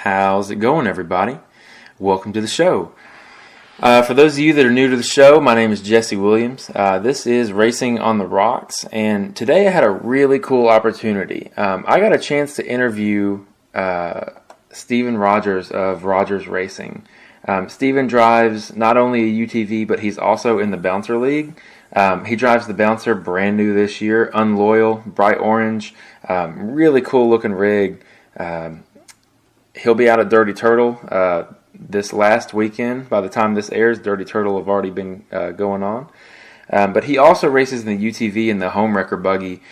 How's it going, everybody? Welcome to the show. For those of you that are new to the show, my name is Jesse Williams. This is Racing on the Rocks, and today I had a really cool opportunity. I got a chance to interview Steven Rogers of Rogers Racing. Steven drives not only a UTV, but he's also in the Bouncer League. He drives the Bouncer brand new this year, unloyal, bright orange, really cool looking rig. He'll be out at Dirty Turtle this last weekend. By the time this airs, Dirty Turtle have already been going on. But he also races in the UTV and the HomeWrecker Buggy.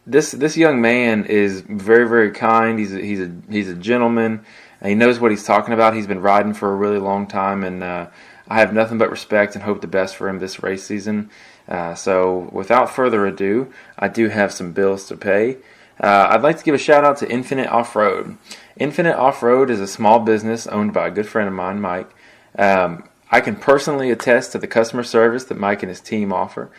This young man is very, very kind. He's a gentleman. He knows what he's talking about. He's been riding for a really long time, and I have nothing but respect and hope the best for him this race season. So without further ado, I do have some bills to pay. I'd like to give a shout out to Infinite Off-Road. Infinite Off-Road is a small business owned by a good friend of mine, Mike. I can personally attest to the customer service that Mike and his team offer.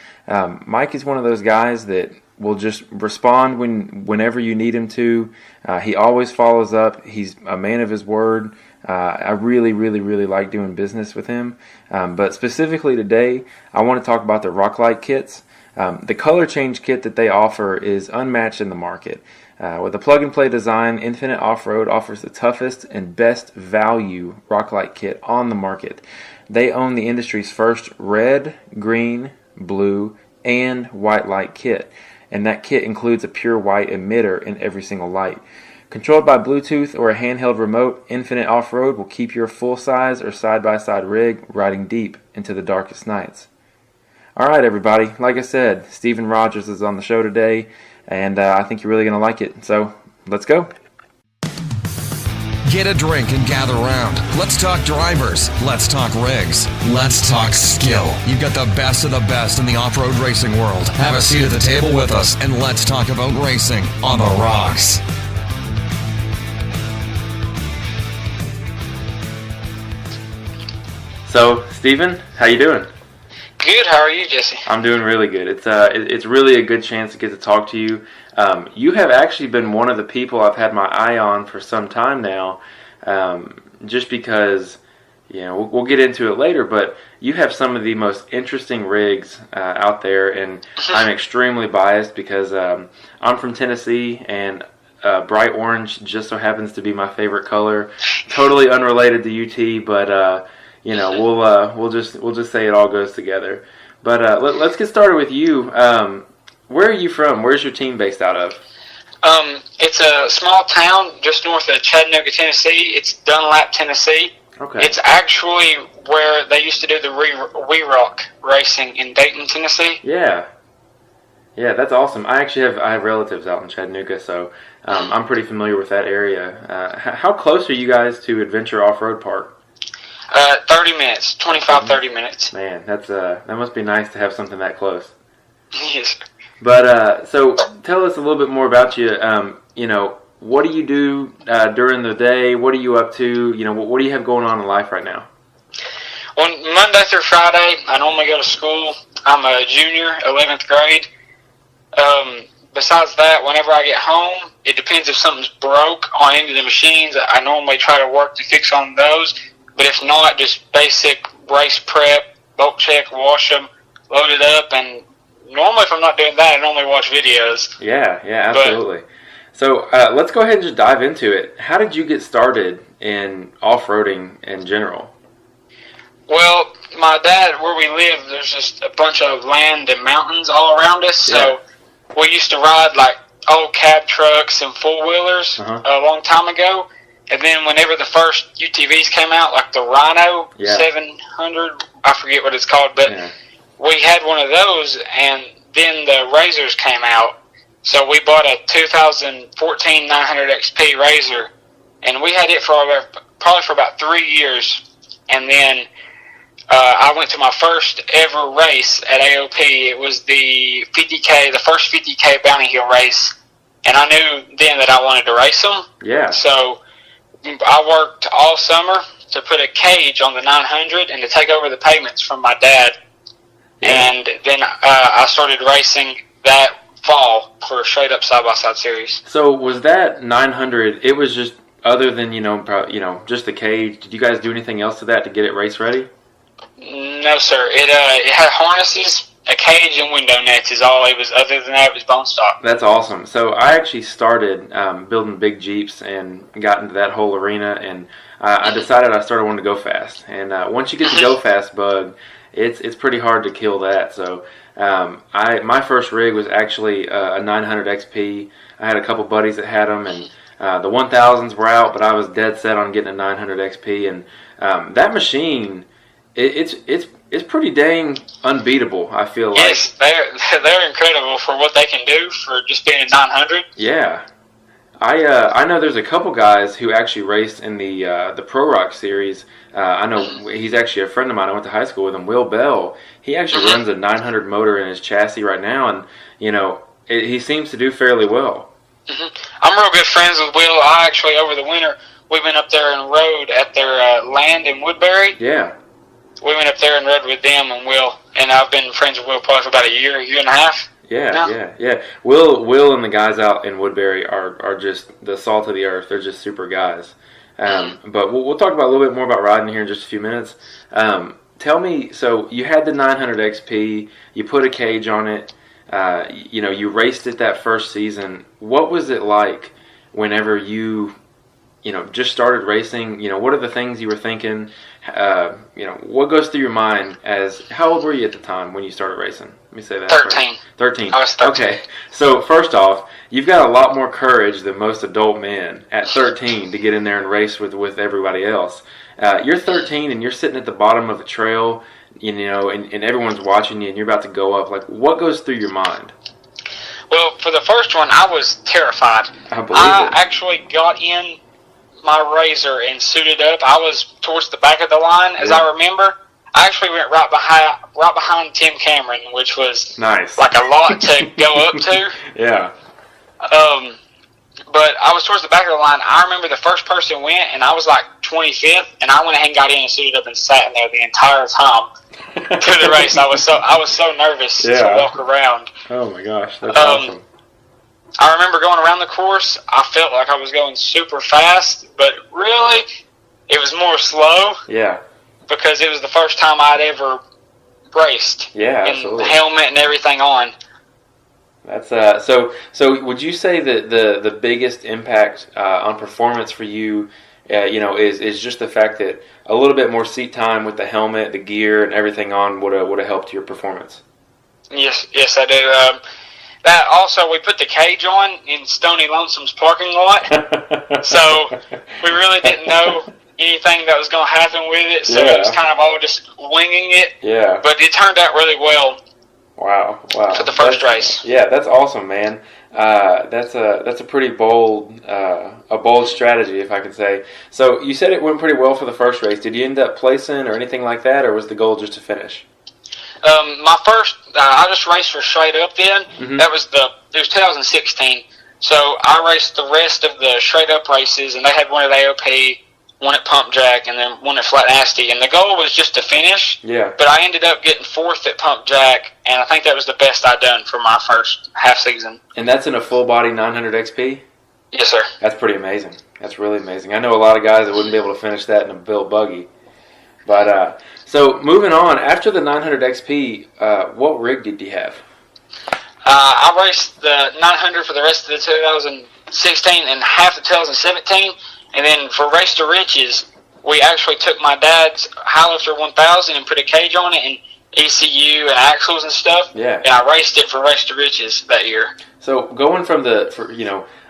Mike is one of those guys that will just respond whenever you need him to. He always follows up. He's a man of his word. I really, really, really like doing business with him. But specifically today, I want to talk about the Rocklight kits. The color change kit that they offer is unmatched in the market. With a plug-and-play design, Infinite Off-Road offers the toughest and best value Rocklight kit on the market. They own the industry's first red, green, blue, and white light kit. And that kit includes a pure white emitter in every single light. Controlled by Bluetooth or a handheld remote, Infinite Off-Road will keep your full-size or side-by-side rig riding deep into the darkest nights. Alright everybody, like I said, Steven Rogers is on the show today, and I think you're really going to like it. So, let's go. Get a drink and gather round. Let's talk drivers. Let's talk rigs. Let's talk skill. You've got the best of the best in the off-road racing world. Have a seat at the table with us, and let's talk about racing on the rocks. So, Steven, how you doing? Good. How are you, Jesse? I'm doing really good. It's really a good chance to get to talk to you. You have actually been one of the people I've had my eye on for some time now, just because, we'll get into it later, but you have some of the most interesting rigs out there, and I'm extremely biased because I'm from Tennessee, and bright orange just so happens to be my favorite color. Totally unrelated to UT, but we'll just say it all goes together. But let's get started with you. Where are you from? Where's your team based out of? It's a small town just north of Chattanooga, Tennessee. It's Dunlap, Tennessee. Okay. It's actually where they used to do the We Rock racing in Dayton, Tennessee. Yeah, that's awesome. I have relatives out in Chattanooga, so I'm pretty familiar with that area. How close are you guys to Adventure Off-Road Park? 30 minutes, 30 minutes. Man, that must be nice to have something that close. Yes. But, so, tell us a little bit more about you. What do you do during the day? What are you up to? What do you have going on in life right now? Well, Monday through Friday, I normally go to school. I'm a junior, 11th grade. Besides that, whenever I get home, it depends if something's broke on any of the machines. I normally try to work to fix on those. But if not, just basic race prep, bulk check, wash them, load it up, and normally if I'm not doing that, I normally watch videos. Yeah, absolutely. So let's go ahead and just dive into it. How did you get started in off-roading in general? Well, my dad, where we live, there's just a bunch of land and mountains all around us, so we used to ride like old cab trucks and four-wheelers a long time ago. And then whenever the first UTVs came out, like the Rhino 700, I forget what it's called, but we had one of those, and then the RZRs came out. So we bought a 2014 900 XP RZR, and we had it for probably for about 3 years. And then I went to my first ever race at AOP. It was the 50K, the first 50K Bounty Hill race, and I knew then that I wanted to race them. Yeah. So I worked all summer to put a cage on the 900 and to take over the payments from my dad. Yeah. And then I started racing that fall for a straight-up side-by-side series. So was that 900, it was just other than just the cage, did you guys do anything else to that to get it race ready? No, sir. It had harnesses, a cage, and window nets is all it was. Other than that, it was bone stock. That's awesome. So I actually started building big Jeeps and got into that whole arena, and I decided I started wanting to go fast. And once you get the go fast bug, it's pretty hard to kill that. So my first rig was actually a 900 XP. I had a couple buddies that had them, and the 1000s were out, but I was dead set on getting a 900 XP. And that machine, it's pretty dang unbeatable, I feel like. Yes, they're incredible for what they can do for just being a 900. Yeah. I know there's a couple guys who actually raced in the Pro Rock series. I know he's actually a friend of mine. I went to high school with him, Will Bell. He actually runs a 900 motor in his chassis right now, and he seems to do fairly well. I'm real good friends with Will. I actually, over the winter, we went up there and rode at their land in Woodbury. Yeah. We went up there and rode with them and Will, and I've been friends with Will probably for about a year and a half. Yeah. Will and the guys out in Woodbury are just the salt of the earth. They're just super guys. But we'll talk about a little bit more about riding here in just a few minutes. Tell me, so you had the 900 XP, you put a cage on it, you raced it that first season. What was it like whenever you just started racing? What are the things you were thinking? What goes through your mind how old were you at the time when you started racing? Let me say that. 13. 13. I was 13. Okay. So first off, you've got a lot more courage than most adult men at 13 to get in there and race with everybody else. You're 13 and you're sitting at the bottom of a trail, and everyone's watching you and you're about to go up. Like, what goes through your mind? Well, for the first one, I was terrified. I actually got in my RZR and suited up. I was towards the back of the line, as I remember. I actually went right behind Tim Cameron, which was nice. Like a lot to go up to. Yeah. But I was towards the back of the line. I remember the first person went, and I was like 25th, and I went ahead and got in and suited up and sat in there the entire time to the race. I was so nervous to walk around. Oh my gosh, that's awesome. I remember going around the course. I felt like I was going super fast, but really, it was more slow. Yeah. Because it was the first time I'd ever raced. Yeah, absolutely. And helmet and everything on. That's so. Would you say that the biggest impact on performance for you, is just the fact that a little bit more seat time with the helmet, the gear, and everything on would have helped your performance? Yes, I do. That also, we put the cage on in Stony Lonesome's parking lot, so we really didn't know anything that was going to happen with it, so it was kind of all just winging it. Yeah. But it turned out really well. Wow. For the first race. Yeah, that's awesome, man. That's a pretty bold strategy, if I could say. So you said it went pretty well for the first race. Did you end up placing or anything like that, or was the goal just to finish? My first, I just raced for straight up then. Mm-hmm. It was 2016. So I raced the rest of the straight up races, and they had one at AOP, one at Pump Jack, and then one at Flat Nasty. And the goal was just to finish. Yeah. But I ended up getting 4th at Pump Jack, and I think that was the best I'd done for my first half season. And that's in a full body 900 XP? Yes, sir. That's pretty amazing. That's really amazing. I know a lot of guys that wouldn't be able to finish that in a built buggy. But so moving on, after the 900 XP, what rig did you have? I raced the 900 for the rest of the 2016 and half of 2017. And then for Race to Riches, we actually took my dad's Highlifter 1000 and put a cage on it and ECU and axles and stuff. Yeah. And I raced it for Race to Riches that year. So going from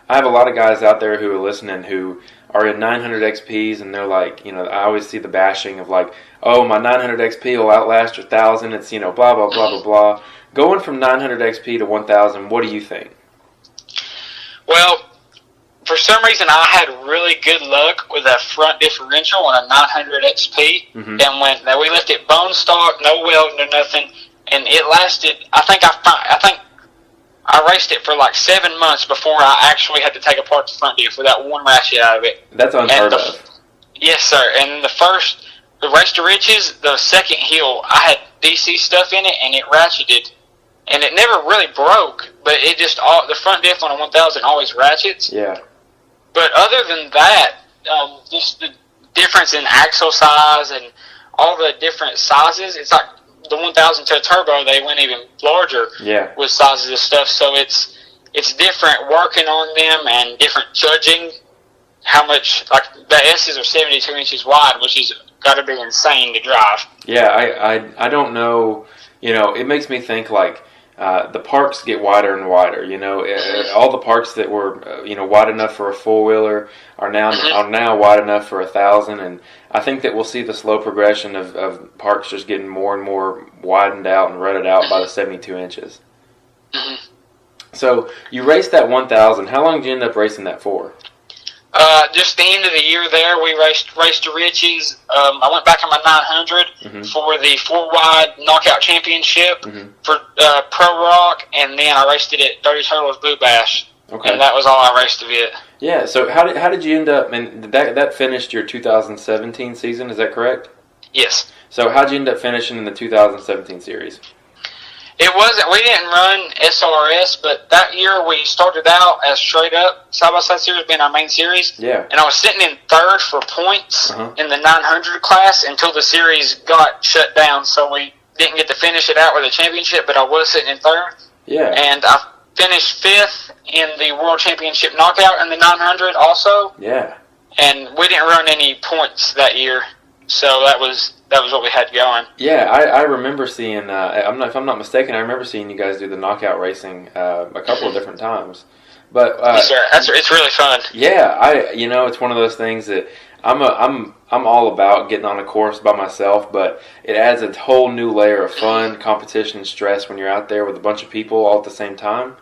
I have a lot of guys out there who are listening who are in 900 XPs, and they're like, I always see the bashing of like, oh, my 900 XP will outlast your 1000. It's, blah, blah, blah, blah, blah. Going from 900 XP to 1000, what do you think? Well, for some reason, I had really good luck with a front differential on a 900 XP. Mm-hmm. And we left it bone stock, no welding or nothing, and it lasted. I think I raced it for like 7 months before I actually had to take apart the front diff without one ratchet out of it. That's unheard of. Yes, sir. And the Race to Riches, the second hill, I had DC stuff in it, and it ratcheted. And it never really broke, but it just the front diff on a 1000 always ratchets. Yeah. But other than that, just the difference in axle size and all the different sizes. It's like the 1000 to a turbo, they went even larger with sizes of stuff. So it's different working on them and different judging how much, like the S's are 72 inches wide, which is got to be insane to drive. Yeah, I don't know. It makes me think like the parks get wider and wider. All the parks that were wide enough for a four-wheeler are now wide enough for 1,000, and I think that we'll see the slow progression of parks just getting more and more widened out and rutted out by the 72 inches. Mm-hmm. So you raced that 1,000. How long did you end up racing that for? Just the end of the year there, we raced to Richie's. I went back in my 900 for the 4-wide knockout championship for Pro Rock, and then I raced it at Dirty Turtles Blue Bash. Okay. And that was all I raced of it. Yeah, so how did you end up, and that finished your 2017 season, is that correct? Yes. So how did you end up finishing in the 2017 series? It wasn't. We didn't run SRS, but that year we started out as straight up side-by-side series being our main series. Yeah. And I was sitting in third for points in the 900 class until the series got shut down. So we didn't get to finish it out with a championship, but I was sitting in third. Yeah. And I finished fifth in the World Championship knockout in the 900 also. Yeah. And we didn't run any points that year, so that was what we had going. Yeah, I remember seeing. If I'm not mistaken, I remember seeing you guys do the knockout racing a couple of different times. But yes, sir. It's really fun. Yeah, it's one of those things that I'm all about getting on a course by myself, but it adds a whole new layer of fun, competition, and stress when you're out there with a bunch of people all at the same time.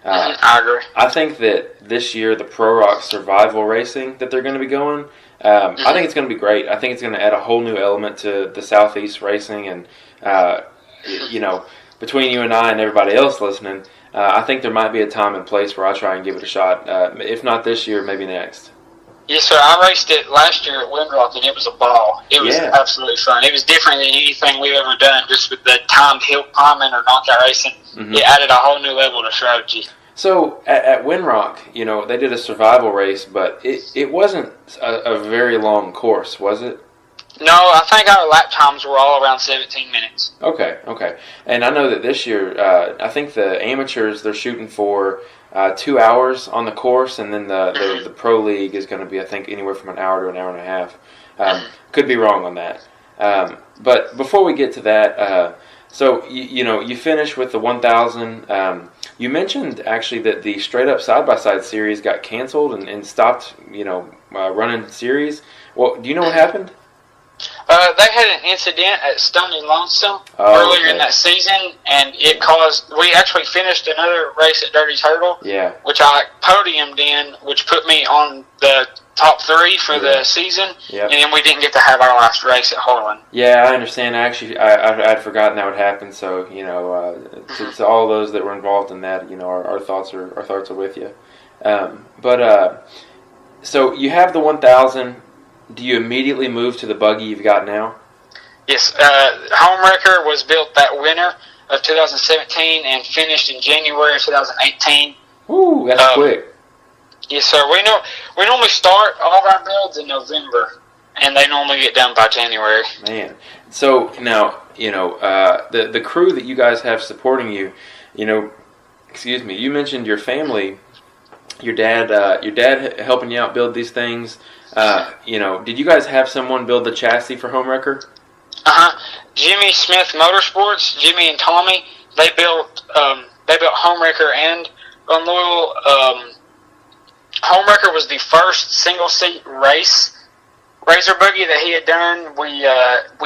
I agree. I think that this year the Pro Rock survival racing that they're going to be going, I think it's going to be great. I think it's going to add a whole new element to the Southeast racing, and between you and I and everybody else listening, I think there might be a time and place where I try and give it a shot. If not this year, maybe next. Yes, sir. I raced it last year at Windrock, and it was a ball. It was absolutely fun. It was different than anything we've ever done, just with the timed hill climbing or knockout racing. It added a whole new level to strategy. So at Windrock, they did a survival race, but it wasn't a very long course, was it? No, I think our lap times were all around 17 minutes. Okay. And I know that this year, I think the amateurs, they're shooting for 2 hours on the course, and then the Pro League is going to be, I think, anywhere from an hour to an hour and a half. Could be wrong on that. But before we get to that, so you finish with the 1,000. You mentioned actually that the straight up side by side series got canceled and stopped. Running series. Well, do you know what happened? They had an incident at Stony Lonesome earlier in that season, and it caused. We actually finished another race at Dirty Turtle, which I podiumed in, which put me on the top 3 for the season, and then we didn't get to have our last race at Harlan. Yeah, I understand. Actually, I'd forgotten that would happen. So to all those that were involved in that, our thoughts are with you. So you have the 1,000. Do you immediately move to the buggy you've got now? Yes. Homewrecker was built that winter of 2017 and finished in January of 2018. Ooh, that's quick. Yes, sir. We normally start all of our builds in November, and they normally get done by January. Man. So now, the crew that you guys have supporting you, excuse me, you mentioned your family, your dad helping you out build these things. Did you guys have someone build the chassis for Homewrecker? Jimmy Smith Motorsports, Jimmy and Tommy, they built Homewrecker and Unloyal. Homewrecker was the first single seat race RZR Buggy that he had done. We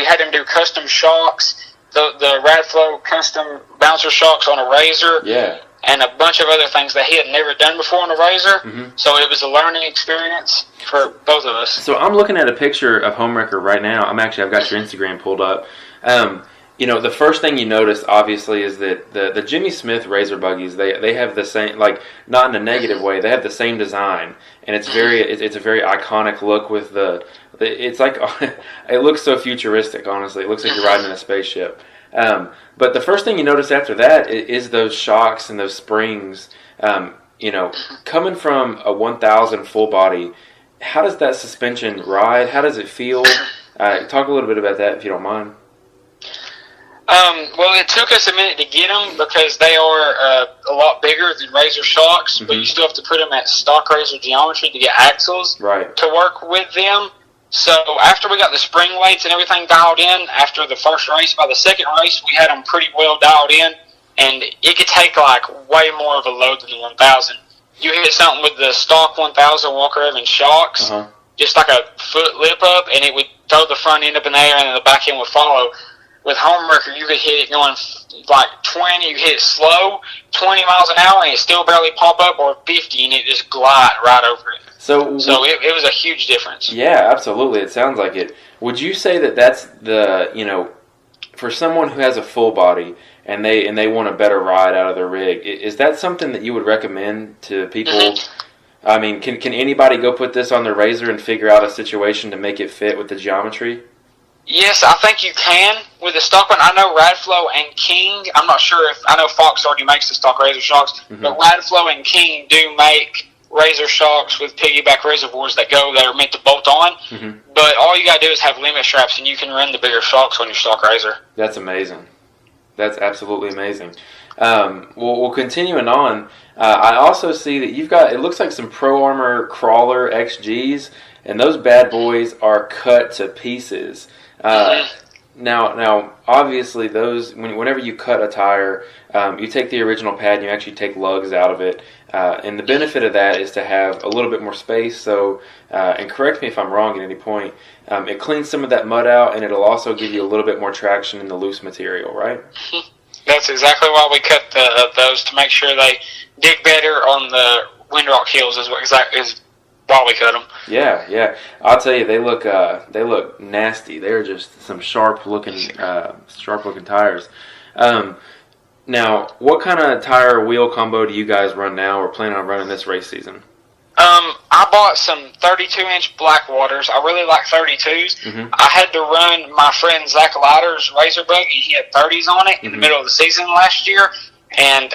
had him do custom shocks, the Radflow custom bouncer shocks on a RZR. Yeah. And a bunch of other things that he had never done before on a RZR. So it was a learning experience for both of us. So I'm looking at a picture of Homewrecker right now. I've got your Instagram pulled up. The first thing you notice, obviously, is that the Jimmy Smith RZR Buggies, they have the same, like, not in a negative way, they have the same design. And it's a very iconic look with it's like, it looks so futuristic, honestly. It looks like you're riding in a spaceship. But the first thing you notice after that is those shocks and those springs. Coming from a 1,000 full body, how does that suspension ride? How does it feel? Talk a little bit about that if you don't mind. Well, it took us a minute to get them because they are a lot bigger than RZR shocks, but you still have to put them at stock RZR geometry to get axles to work with them. So after we got the spring weights and everything dialed in, after the first race, by the second race, we had them pretty well dialed in, and it could take like way more of a load than the 1000. You hit something with the stock 1000 Walker Evans shocks, just like a foot lip up, and it would throw the front end up in the air, and then the back end would follow. With Homewrecker, you could hit it going like 20, you hit it slow, 20 miles an hour, and it still barely pop up, or 50, and it just glide right over it. So it was a huge difference. Yeah, absolutely. It sounds like it. Would you say that that's the, for someone who has a full body and they want a better ride out of their rig, is that something that you would recommend to people? I mean, can anybody go put this on their RZR and figure out a situation to make it fit with the geometry? Yes, I think you can with the stock one. I know Radflow and King. I'm not sure I know Fox already makes the stock RZR shocks, but Radflow and King do make RZR shocks with piggyback reservoirs that are meant to bolt on. But all you gotta do is have limit straps, and you can run the bigger shocks on your stock RZR. That's amazing. That's absolutely amazing. Well, continuing on, I also see that you've got, it looks like some Pro Armor Crawler XGs, and those bad boys are cut to pieces. Now, obviously, those whenever you cut a tire, you take the original pad and you actually take lugs out of it. And the benefit of that is to have a little bit more space. So, and correct me if I'm wrong at any point, it cleans some of that mud out, and it'll also give you a little bit more traction in the loose material, right? That's exactly why we cut those, to make sure they dig better on the windrock hills. Is why we cut them. Yeah. I'll tell you, they look nasty. They're just some sharp looking tires. Now, what kind of tire wheel combo do you guys run now, or plan on running this race season? I bought some 32-inch Blackwaters. I really like 32s. I had to run my friend Zach Leiter's RZR Buggy. He had 30s on it in the middle of the season last year, and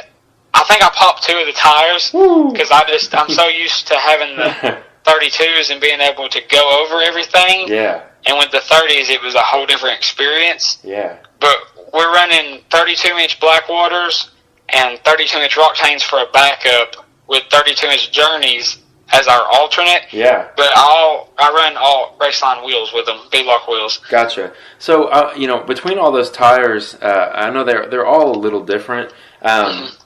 I think I popped 2 of the tires because I'm so used to having the 32s and being able to go over everything. Yeah. And with the 30s, it was a whole different experience. Yeah. But we're running 32-inch Blackwaters and 32-inch Rocktanes for a backup with 32-inch Journeys as our alternate. Yeah. But I run all Raceline wheels with them, V-Lock wheels. Gotcha. So, between all those tires, I know they're all a little different.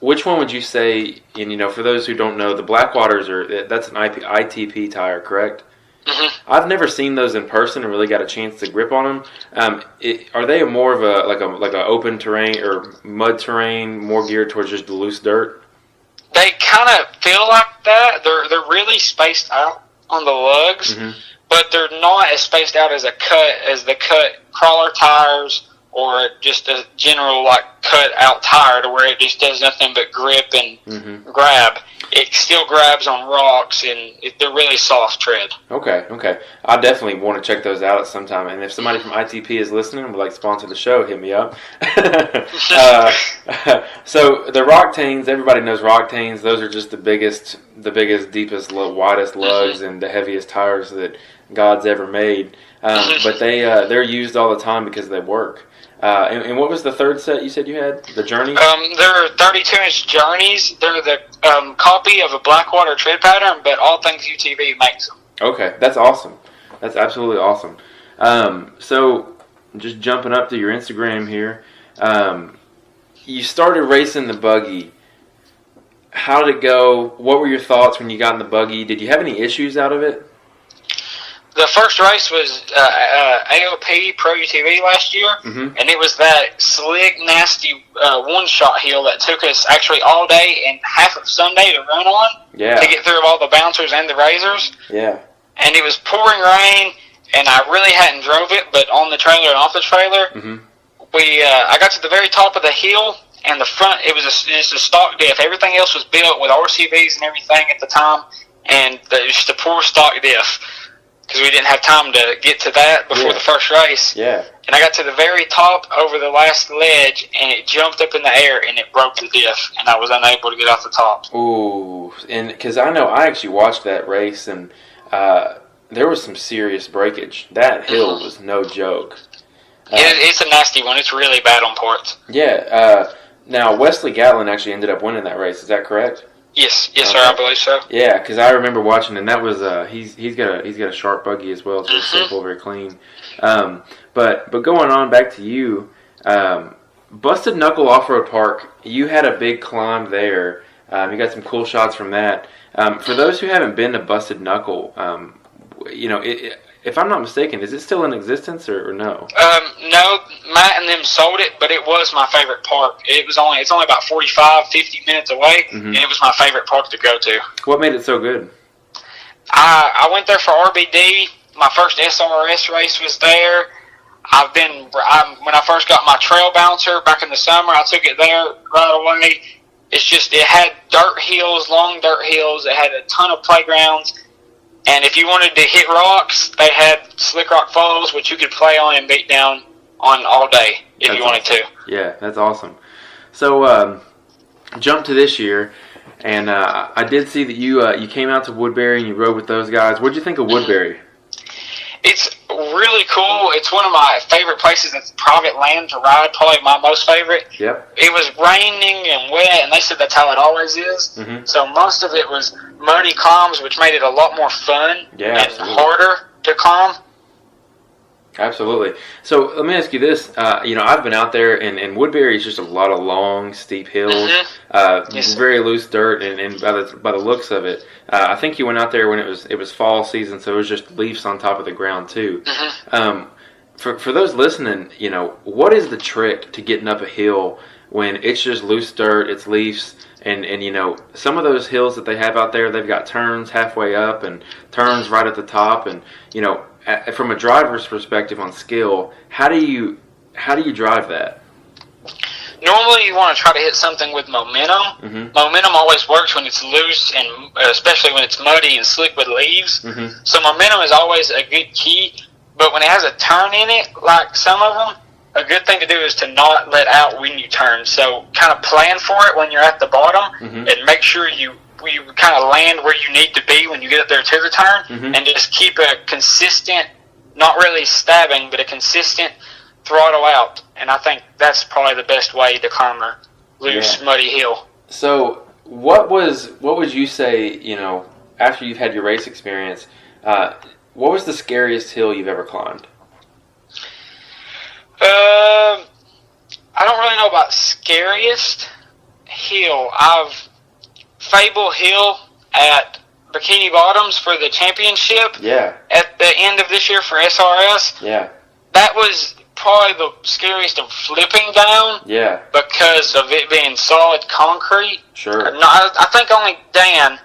Which one would you say, and for those who don't know, the Blackwaters that's an ITP tire, correct? I've never seen those in person and really got a chance to grip on them. Are they more of a open terrain or mud terrain, more geared towards just the loose dirt? They kind of feel like that. They're really spaced out on the lugs, but they're not as spaced out as the cut crawler tires, or just a general cut out tire to where it just does nothing but grip and grab. It still grabs on rocks, and they're really soft tread. Okay. I definitely want to check those out at some time. And if somebody from ITP is listening and would like to sponsor the show, hit me up. So the Rocktanes, everybody knows Rocktanes. Those are just the biggest, deepest, widest lugs and the heaviest tires that God's ever made. But they're used all the time because they work. And what was the third set you said you had? The Journeys? They're 32-inch Journeys. They're the copy of a Blackwater tread pattern, but All Things UTV makes them. Okay, that's awesome. That's absolutely awesome. So, just jumping up to your Instagram here, you started racing the buggy. How did it go? What were your thoughts when you got in the buggy? Did you have any issues out of it? The first race was AOP Pro UTV last year, and it was that slick, nasty one-shot hill that took us actually all day and half of Sunday to run on to get through all the bouncers and the razors. Yeah. And it was pouring rain, and I really hadn't drove it, but on the trailer and off the trailer, I got to the very top of the hill, and the front, it's a stock diff. Everything else was built with RCVs and everything at the time, and it was just a poor stock diff, because we didn't have time to get to that before the first race. Yeah. And I got to the very top over the last ledge, and it jumped up in the air, and it broke the diff, and I was unable to get off the top. Ooh, and because I know I actually watched that race, and there was some serious breakage. That hill was no joke. It's a nasty one. It's really bad on parts. Yeah. Now Wesley Gatlin actually ended up winning that race. Is that correct? Yes, sir. I believe so. Yeah, because I remember watching, and that was he's got a sharp buggy as well. It's very simple, very clean. But going on back to you, Busted Knuckle Off-Road Park. You had a big climb there. You got some cool shots from that. For those who haven't been to Busted Knuckle, if I'm not mistaken, is it still in existence or no? No, Matt and them sold it, but it was my favorite park. It's only about 45, 50 minutes away, and it was my favorite park to go to. What made it so good? I went there for RBD. My first SRS race was there. When I first got my trail bouncer back in the summer, I took it there right away. It had dirt hills, long dirt hills. It had a ton of playgrounds. And if you wanted to hit rocks, they had Slick Rock Falls, which you could play on and beat down on all day if you wanted to. Yeah, that's awesome. So, jump to this year, and I did see that you came out to Woodbury and you rode with those guys. What did you think of Woodbury? It's really cool. It's one of my favorite places. It's private land to ride, probably my most favorite. Yep. It was raining and wet, and they said that's how it always is. So most of it was muddy calms, which made it a lot more fun and harder to calm. Absolutely. So let me ask you this. I've been out there, and Woodbury is just a lot of long, steep hills, very loose dirt, and by the looks of it, I think you went out there when it was fall season, so it was just leaves on top of the ground too. For those listening, what is the trick to getting up a hill when it's just loose dirt, it's leaves, and some of those hills that they have out there, they've got turns halfway up and turns right at the top, and from a driver's perspective on skill, how do you drive that? Normally, you want to try to hit something with momentum. Momentum always works when it's loose, and especially when it's muddy and slick with leaves. So momentum is always a good key. But when it has a turn in it, like some of them, a good thing to do is to not let out when you turn. So kind of plan for it when you're at the bottom, and make sure you kind of land where you need to be when you get up there to the turn, and just keep a consistent, not really stabbing, but a consistent throttle out. And I think that's probably the best way to climb a loose, muddy hill. So what would you say, after you've had your race experience, what was the scariest hill you've ever climbed? I don't really know about scariest hill. Fable Hill at Bikini Bottoms for the championship. Yeah. At the end of this year for SRS. Yeah. That was probably the scariest of flipping down. Yeah. Because of it being solid concrete. Sure. No, I think only Dan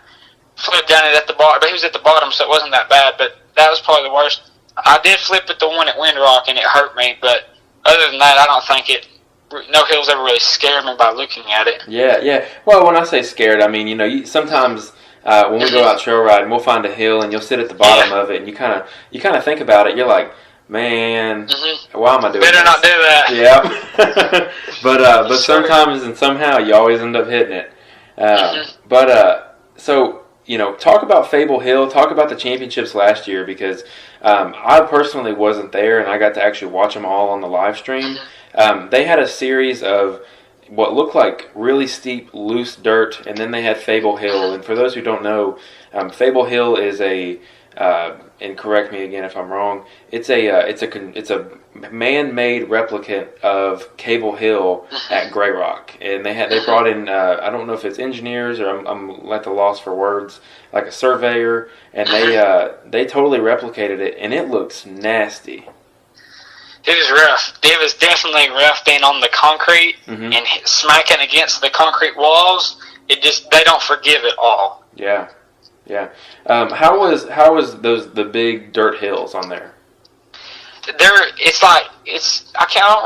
flipped down it at the bottom, but he was at the bottom, so it wasn't that bad. But that was probably the worst. I did flip at the one at Windrock, and it hurt me. But other than that, I don't think no hills ever really scared me by looking at it. Yeah. Well, when I say scared, I mean, sometimes when we go out trail riding, we'll find a hill and you'll sit at the bottom of it, and you kind of think about it. You're like, man, why am I doing Better this? not do that. Yeah. But sometimes and somehow you always end up hitting it. So, talk about Fable Hill, talk about the championships last year, because I personally wasn't there, and I got to actually watch them all on the live stream. They had a series of what looked like really steep, loose dirt, and then they had Fable Hill. And for those who don't know, Fable Hill is and correct me again if I'm wrong, it's a man-made replicant of Cable Hill at Grey Rock, and they brought in I don't know if it's engineers or I'm at the loss for words, like a surveyor, and they totally replicated it, and it looks nasty. It was rough. It was definitely rough being on the concrete and smacking against the concrete walls. They don't forgive it all. Yeah. How was the big dirt hills on there? I don't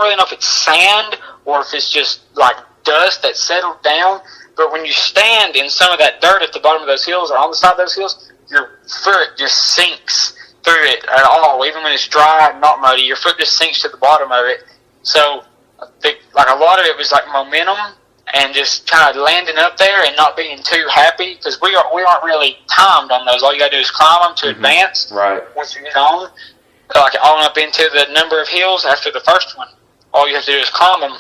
really know if it's sand or if it's just like dust that settled down. But when you stand in some of that dirt at the bottom of those hills or on the side of those hills, your foot just sinks through it at all. Even when it's dry and not muddy, your foot just sinks to the bottom of it. So, a lot of it was like momentum and just kind of landing up there and not being too happy, because we aren't really timed on those. All you got to do is climb them to advance. Right. Once you get on, like on up into the number of hills after the first one, all you have to do is climb them.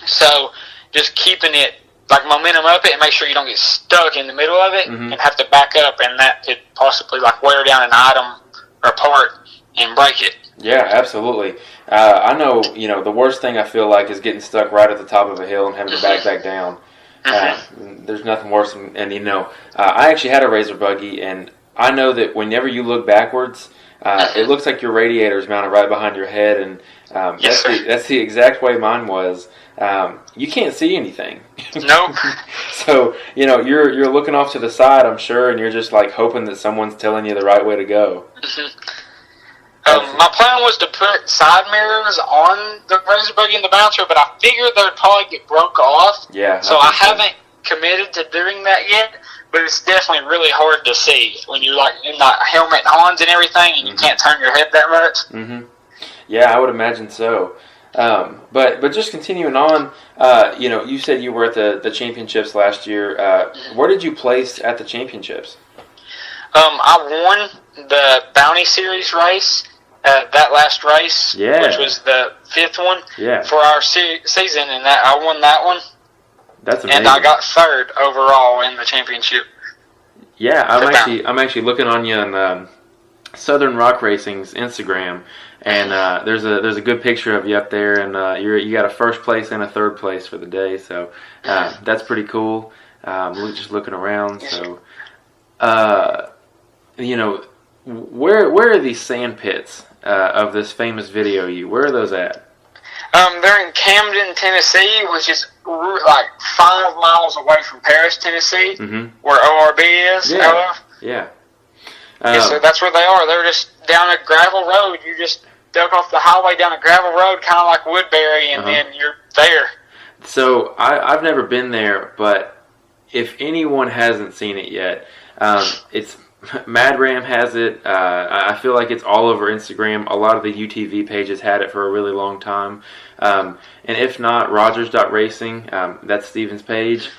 So just keeping it like momentum up it and make sure you don't get stuck in the middle of it and have to back up, and that could possibly like wear down an item or part and break it. Yeah, absolutely. I know, the worst thing I feel like is getting stuck right at the top of a hill and having to back down. There's nothing worse. And I actually had a RZR Buggy, and I know that whenever you look backwards, it looks like your radiator is mounted right behind your head, and that's the exact way mine was. You can't see anything. Nope. So, you're looking off to the side, I'm sure, and you're just like hoping that someone's telling you the right way to go. My plan was to put side mirrors on the RZR Buggy and the bouncer, but I figured they'd probably get broke off. Yeah. So I haven't committed to doing that yet, but it's definitely really hard to see when you're like in the helmet Hans and everything, and you can't turn your head that much. Yeah, I would imagine so. But just continuing on, you said you were at the championships last year. Where did you place at the championships? I won the Bounty Series race, that last race, which was the 5th one for our season, and I won that one. That's amazing. And I got 3rd overall in the championship. Yeah, I'm actually looking on you on Southern Rock Racing's Instagram, and there's a good picture of you up there, and you got a 1st place and a 3rd place for the day, so that's pretty cool. Just looking around, so where are these sand pits of this famous video? Where are those at? They're in Camden, Tennessee, which is like 5 miles away from Paris, Tennessee, where ORB is. Yeah. So that's where they are. They're just down a gravel road. You just duck off the highway down a gravel road, kind of like Woodbury, and then you're there. So I've never been there, but if anyone hasn't seen it yet, it's Mad Ram has it. I feel like it's all over Instagram. A lot of the UTV pages had it for a really long time. And if not, Rogers.racing, that's Steven's page.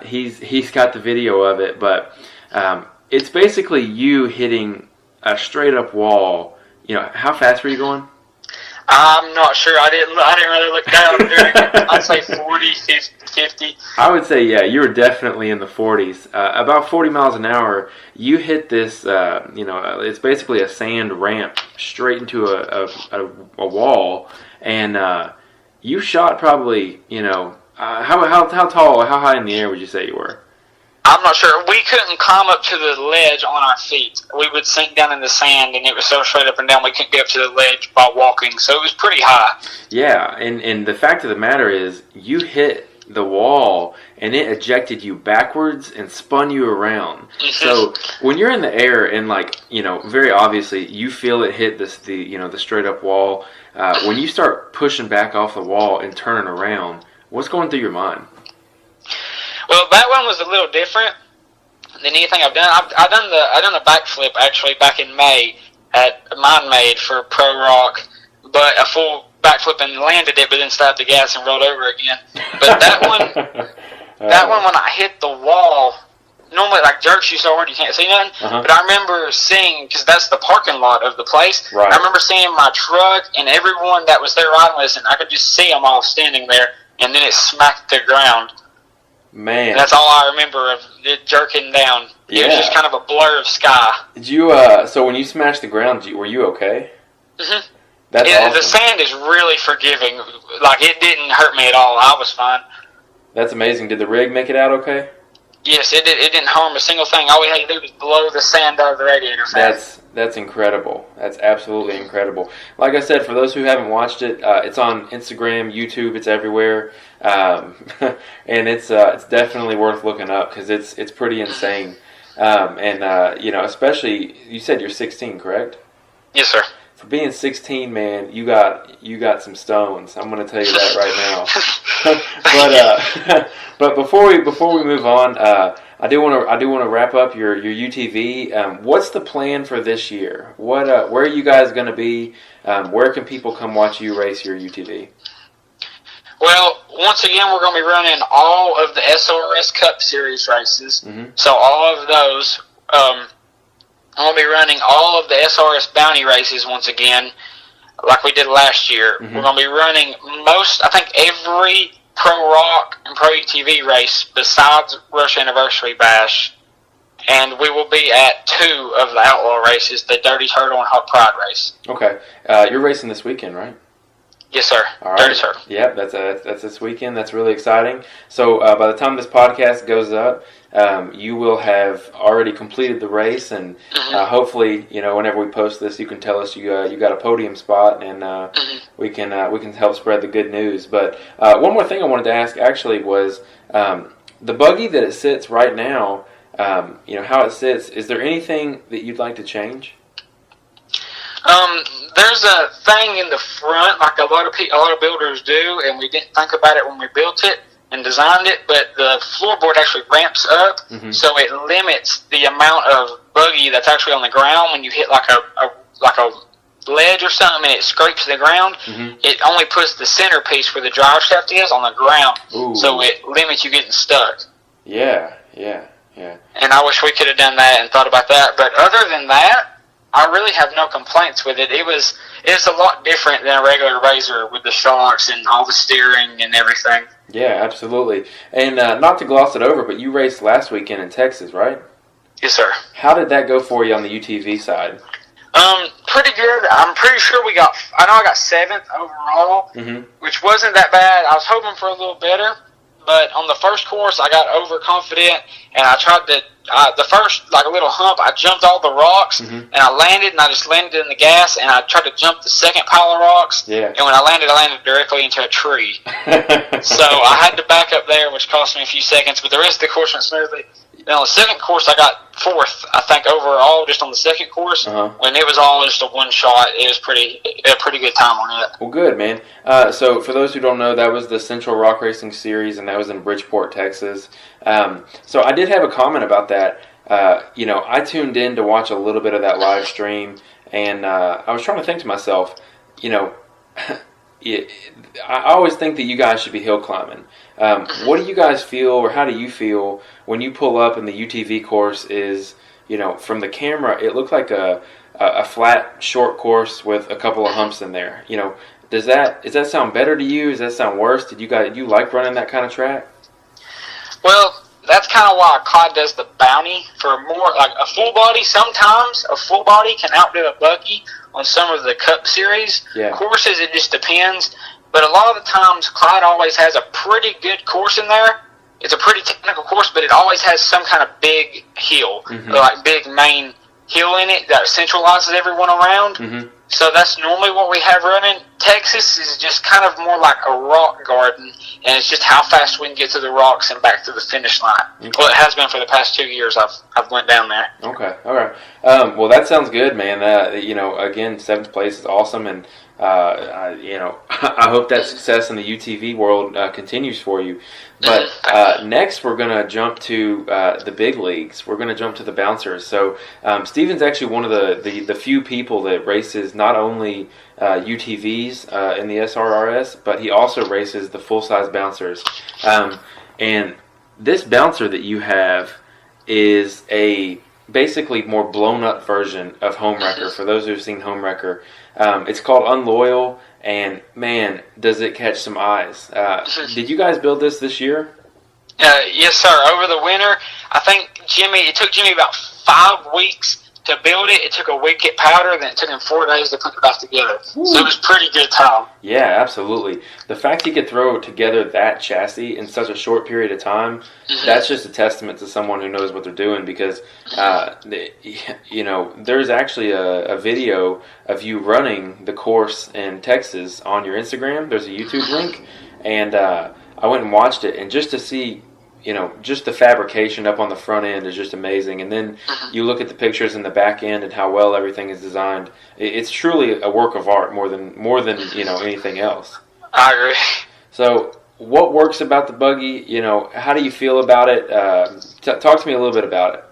He's got the video of it, but it's basically you hitting a straight up wall. How fast were you going? I'm not sure. I didn't really look down during it. I'd say 40, 50. I would say, yeah, you were definitely in the 40s. About 40 miles an hour, you hit this, it's basically a sand ramp straight into a wall, and you shot probably, how tall, how high in the air would you say you were? I'm not sure. We couldn't climb up to the ledge on our feet. We would sink down in the sand, and it was so straight up and down we couldn't get up to the ledge by walking. So it was pretty high. Yeah, and the fact of the matter is, you hit the wall, and it ejected you backwards and spun you around. So when you're in the air, and very obviously you feel it hit the straight up wall. When you start pushing back off the wall and turning around, what's going through your mind? Well, that one was a little different than anything I've done. I've done a backflip actually back in May at Mine Made for Pro Rock, but a full backflip and landed it, but then stopped the gas and rolled over again. But that one, when I hit the wall, normally like jerks you so hard you can't see nothing. But I remember seeing, because that's the parking lot of the place. Right. I remember seeing my truck and everyone that was there riding with us, and I could just see them all standing there, and then it smacked the ground. Man, and that's all I remember of it jerking down. It was just kind of a blur of sky. Did you? So when you smashed the ground, were you okay? That's awesome. The sand is really forgiving. Like, it didn't hurt me at all. I was fine. That's amazing. Did the rig make it out okay? Yes, it did. It didn't harm a single thing. All we had to do was blow the sand out of the radiator fan. That's incredible. That's absolutely incredible. Like I said, for those who haven't watched it, it's on Instagram, YouTube, it's everywhere, and it's definitely worth looking up because it's pretty insane. Especially you said you're 16, correct? Yes, sir. For being 16, man, you got some stones. I'm going to tell you that right now. But before we move on, I do want to wrap up your UTV. What's the plan for this year? Where are you guys going to be? Where can people come watch you race your UTV? Well, once again, we're going to be running all of the SRS Cup Series races. Mm-hmm. So all of those, I'm going to be running all of the SRS Bounty races once again, like we did last year. Mm-hmm. We're going to be running every Pro Rock and Pro UTV race besides Rush Anniversary Bash. And we will be at 2 of the Outlaw races, the Dirty Turtle and Hot Pride race. Okay. You're racing this weekend, right? Yes, sir. All right. Dirty Turtle. Yep, that's this weekend. That's really exciting. So by the time this podcast goes up, you will have already completed the race, and hopefully, whenever we post this, you can tell us you got a podium spot, and we can help spread the good news. But one more thing I wanted to ask actually was the buggy that it sits right now. How it sits. Is there anything that you'd like to change? There's a thing in the front, like a lot of builders do, and we didn't think about it when we built it and designed it. But the floorboard actually ramps up, so it limits the amount of buggy that's actually on the ground when you hit like a ledge or something and it scrapes the ground. It only puts the centerpiece where the drive shaft is on the ground, so it limits you getting stuck. Yeah. And I wish we could have done that and thought about that. But other than that, I really have no complaints with it. It's a lot different than a regular RZR with the shocks and all the steering and everything. Yeah, absolutely. And not to gloss it over, but you raced last weekend in Texas, right? Yes, sir. How did that go for you on the UTV side? Pretty good. I'm pretty sure I got 7th overall, which wasn't that bad. I was hoping for a little better. But on the first course, I got overconfident, and I tried to, the first, a little hump, I jumped all the rocks, and I landed, and I just landed in the gas, and I tried to jump the second pile of rocks, and when I landed directly into a tree. So I had to back up there, which cost me a few seconds, but the rest of the course went smoothly. Then on the second course, I got 4th, I think, overall, just on the second course. When it was all just a one shot, it was a pretty good time on it. Well, good, man. So for those who don't know, that was the Central Rock Racing Series, and that was in Bridgeport, Texas. So I did have a comment about that. I tuned in to watch a little bit of that live stream, and I was trying to think to myself, I always think that you guys should be hill climbing. What do you guys feel, or how do you feel when you pull up and the UTV course is, from the camera, it looked like a flat, short course with a couple of humps in there. Does that sound better to you? Does that sound worse? Do you like running that kind of track? Well, that's kind of why COD does the bounty for more, like a full body. Sometimes a full body can outdo a buggy on some of the Cup Series courses. It just depends. But a lot of the times, Clyde always has a pretty good course in there. It's a pretty technical course, but it always has some kind of big hill, like big main hill in it that centralizes everyone around. So that's normally what we have running. Texas is just kind of more like a rock garden, and it's just how fast we can get to the rocks and back to the finish line. Well, it has been for the past 2 years I've went down there. Okay, all right. Well, that sounds good, man. Again, 7th place is awesome, and I hope that success in the UTV world continues for you. But next, we're going to jump to the big leagues. We're going to jump to the bouncers. So Steven's actually one of the few people that races not only UTVs in the SRRS, but he also races the full-size bouncers. And this bouncer that you have is a basically more blown-up version of Homewrecker. For those who've seen Homewrecker, it's called Unloyal, and man, does it catch some eyes. Did you guys build this year? Yes, sir. Over the winter, I think it took Jimmy about 5 weeks to build it. It took a week at powder, then it took him 4 days to put it back together. Ooh. So it was pretty good time. Yeah, absolutely. The fact he could throw together that chassis in such a short period of time, that's just a testament to someone who knows what they're doing, because, there's actually a video of you running the course in Texas on your Instagram. There's a YouTube link, and I went and watched it, and just to see just the fabrication up on the front end is just amazing. And then you look at the pictures in the back end and how well everything is designed. It's truly a work of art more than anything else. I agree. So what works about the buggy? How do you feel about it? Talk to me a little bit about it.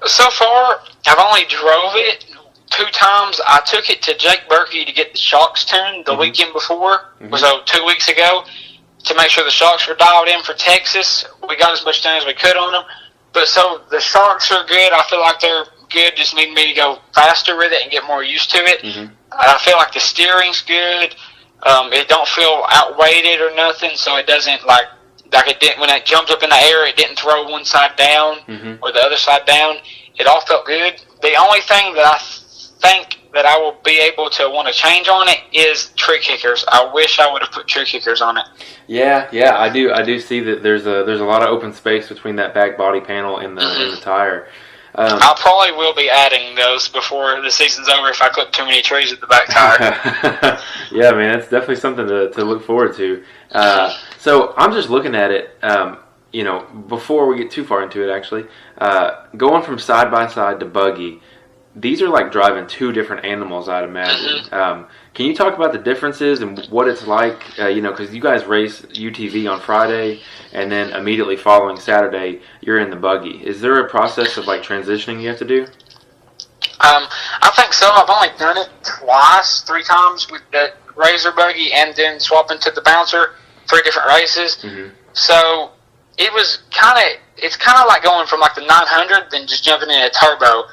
So far, I've only drove it 2 times. I took it to Jake Berkey to get the shocks tuned the weekend before, so 2 weeks ago. to make sure the shocks were dialed in for Texas. We got as much done as we could on them. But so the shocks are good. I feel like they're good. Just need me to go faster with it and get more used to it. Mm-hmm. I feel like the steering's good. It don't feel outweighted or nothing, so it doesn't like it didn't when it jumped up in the air. It didn't throw one side down or the other side down. It all felt good. The only thing that I think that I will be able to want to change on it is tree kickers. I wish I would have put tree kickers on it. Yeah, I do see that there's a lot of open space between that back body panel and the tire. I probably will be adding those before the season's over if I clip too many trees at the back tire. Yeah, man, it's definitely something to look forward to. So I'm just looking at it, before we get too far into it, actually, going from side by side to buggy. These are like driving two different animals, I'd imagine. Can you talk about the differences and what it's like? Because you guys race UTV on Friday, and then immediately following Saturday, you're in the buggy. Is there a process of like transitioning you have to do? I think so. I've only done it three times with the RZR Buggy, and then swapping to the Bouncer, 3 different races. So it's kind of like going from like the 900, then just jumping in a turbo.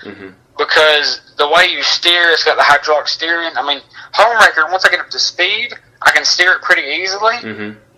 Because the way you steer, it's got the hydraulic steering. I mean, home record, once I get up to speed, I can steer it pretty easily.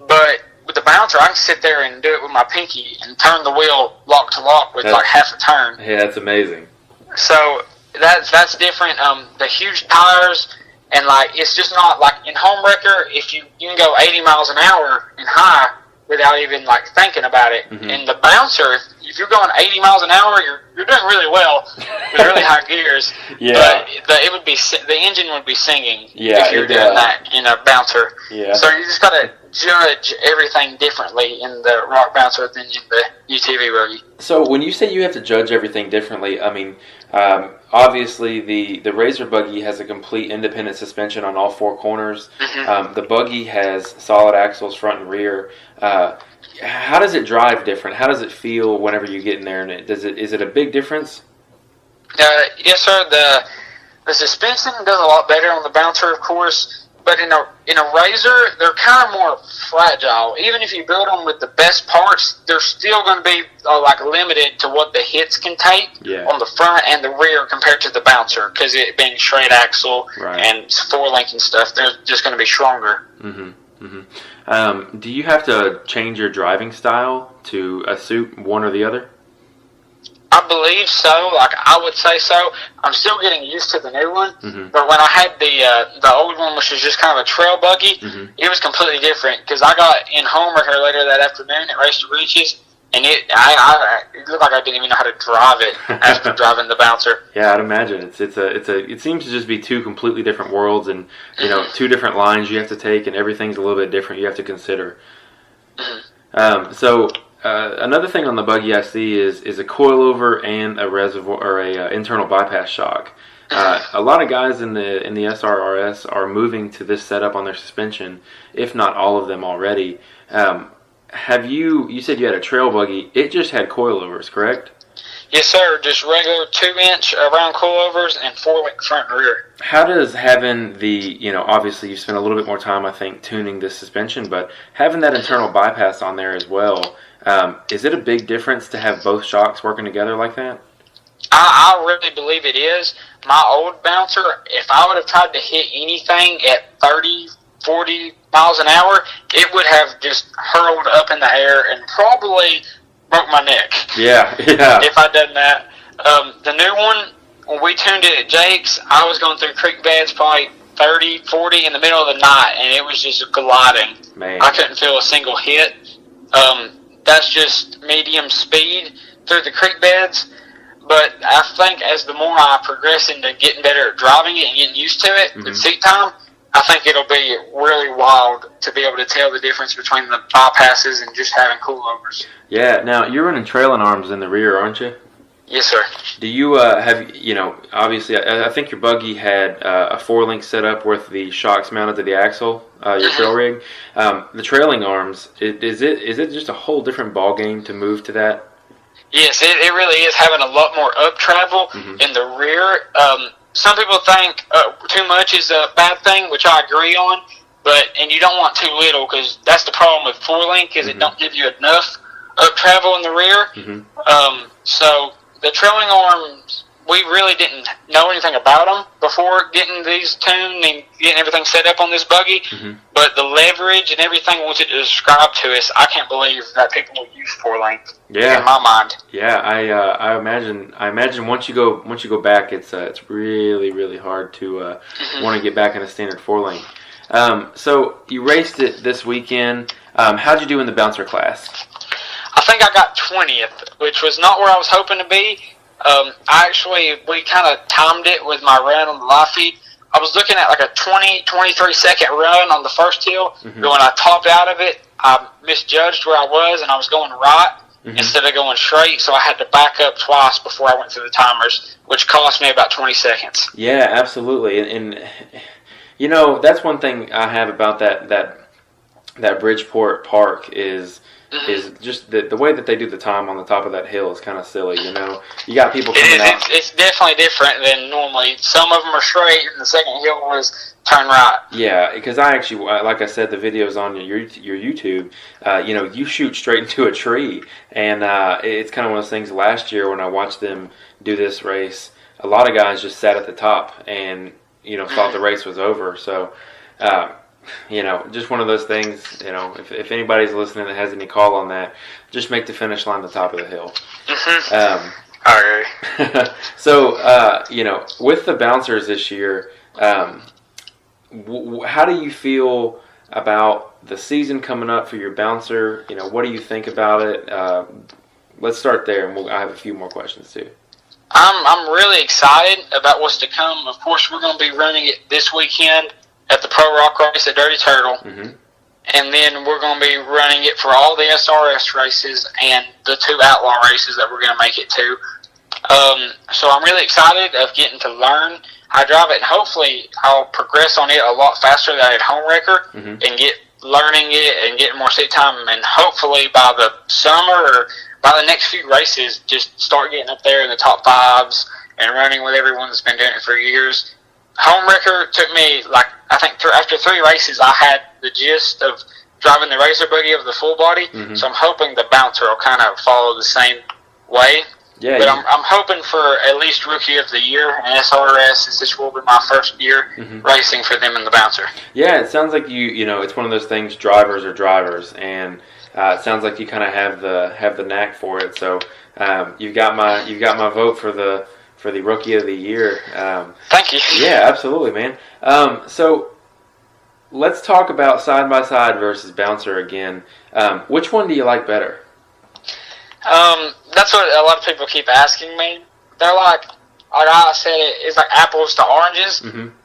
But with the Bouncer, I can sit there and do it with my pinky and turn the wheel lock to lock with like half a turn. Yeah, that's amazing. So that's different. The huge tires, and like it's just not like in home wrecker. If you can go 80 miles an hour in high without even like thinking about it. In the Bouncer, if you're going 80 miles an hour, you're doing really well with really high gears. Yeah. But it would be the engine would be singing if you're doing that in a Bouncer. Yeah. So you just gotta judge everything differently in the rock Bouncer than in the UTV buggy. So when you say you have to judge everything differently, I mean, obviously the RZR Buggy has a complete independent suspension on all 4 corners. The buggy has solid axles front and rear. How does it drive different? How does it feel whenever you get in there? And is it a big difference? Yes, sir. The suspension does a lot better on the Bouncer, of course. But in a RZR, they're kind of more fragile. Even if you build them with the best parts, they're still going to be like limited to what the hits can take on the front and the rear compared to the Bouncer, because it being straight axle and 4-link and stuff, they're just going to be stronger. Do you have to change your driving style to suit one or the other? I believe so. Like, I would say so. I'm still getting used to the new one. But when I had the old one, which was just kind of a trail buggy, it was completely different. Because I got in Homer here later that afternoon at Race to Riches, and it looked like I didn't even know how to drive it after driving the Bouncer. Yeah, I'd imagine it seems to just be 2 completely different worlds, and 2 different lines you have to take, and everything's a little bit different. You have to consider. Another thing on the buggy I see is a coilover and a reservoir or a internal bypass shock. A lot of guys in the SRRS are moving to this setup on their suspension, if not all of them already. You said you had a trail buggy. It just had coilovers, correct? Yes, sir. Just regular 2-inch round coilovers and 4-link front and rear. How does having obviously you spent a little bit more time, I think, tuning the suspension, but having that internal bypass on there as well, is it a big difference to have both shocks working together like that? I really believe it is. My old Bouncer, if I would have tried to hit anything at 30, 40 miles an hour, it would have just hurled up in the air and probably broke my neck. Yeah. If I'd done that. The new one, when we tuned it at Jake's, I was going through creek beds probably 30, 40 in the middle of the night, and it was just gliding. Man. I couldn't feel a single hit. That's just medium speed through the creek beds. But I think as the more I progress into getting better at driving it and getting used to it with seat time, I think it'll be really wild to be able to tell the difference between the bypasses and just having coilovers. Yeah. Now, you're running trailing arms in the rear, aren't you? Yes, sir. Do you obviously, I think your buggy had a 4-link setup with the shocks mounted to the axle, your trail rig. The trailing arms, is it just a whole different ball game to move to that? Yes, it really is having a lot more up travel in the rear. Some people think too much is a bad thing, which I agree on, and you don't want too little, because that's the problem with 4-link, is it don't give you enough up travel in the rear. So the trailing arms, we really didn't know anything about them before getting these tuned and getting everything set up on this buggy. But the leverage and everything once it described to us, I can't believe that people will use 4-link. In my mind. Yeah, I imagine once you go back, it's really, really hard to want to get back in a standard 4-link. So you raced it this weekend. How'd you do in the bouncer class? I think I got 20th, which was not where I was hoping to be. We kind of timed it with my run on the live feed. I was looking at like a 23 second run on the first hill. But when I topped out of it, I misjudged where I was, and I was going right instead of going straight, so I had to back up twice before I went through the timers, which cost me about 20 seconds. Yeah, absolutely. And you know, that's one thing I have about that Bridgeport Park is just the way that they do the time on the top of that hill is kind of silly, you know. You got people coming out. It's definitely different than normally. Some of them are straight, and the second hill was turn right. Yeah, because I actually, like I said, the video's on your YouTube. You know, you shoot straight into a tree, and it's kind of one of those things. Last year when I watched them do this race, a lot of guys just sat at the top and, you know, thought the race was over. So, you know, just one of those things, you know, if anybody's listening that has any call on that, just make the finish line the top of the hill. Okay. So, you know, with the bouncers this year, how do you feel about the season coming up for your bouncer? You know, what do you think about it? Let's start there, and I have a few more questions too. I'm really excited about what's to come. Of course, we're going to be running it this weekend at the Pro Rock race at Dirty Turtle. And then we're going to be running it for all the SRS races and the 2 Outlaw races that we're going to make it to. So I'm really excited of getting to learn how to drive it. And hopefully I'll progress on it a lot faster than I did home wrecker and get learning it and getting more seat time. And hopefully by the summer or by the next few races, just start getting up there in the top 5s and running with everyone that's been doing it for years. Home wrecker took me, like, I think after 3 races, I had the gist of driving the RZR Buggy of the full body. So I'm hoping the bouncer will kind of follow the same way. Yeah, but I'm hoping for at least Rookie of the Year and SRS, since this will be my first year racing for them in the bouncer. Yeah, it sounds like you know, it's one of those things. Drivers are drivers, and it sounds like you kind of have the knack for it. So you've got my vote for the Rookie of the Year. Thank you. Yeah, absolutely, man. So let's talk about side-by-side versus bouncer again. Which one do you like better? That's what a lot of people keep asking me. They're like I said, it's like apples to oranges,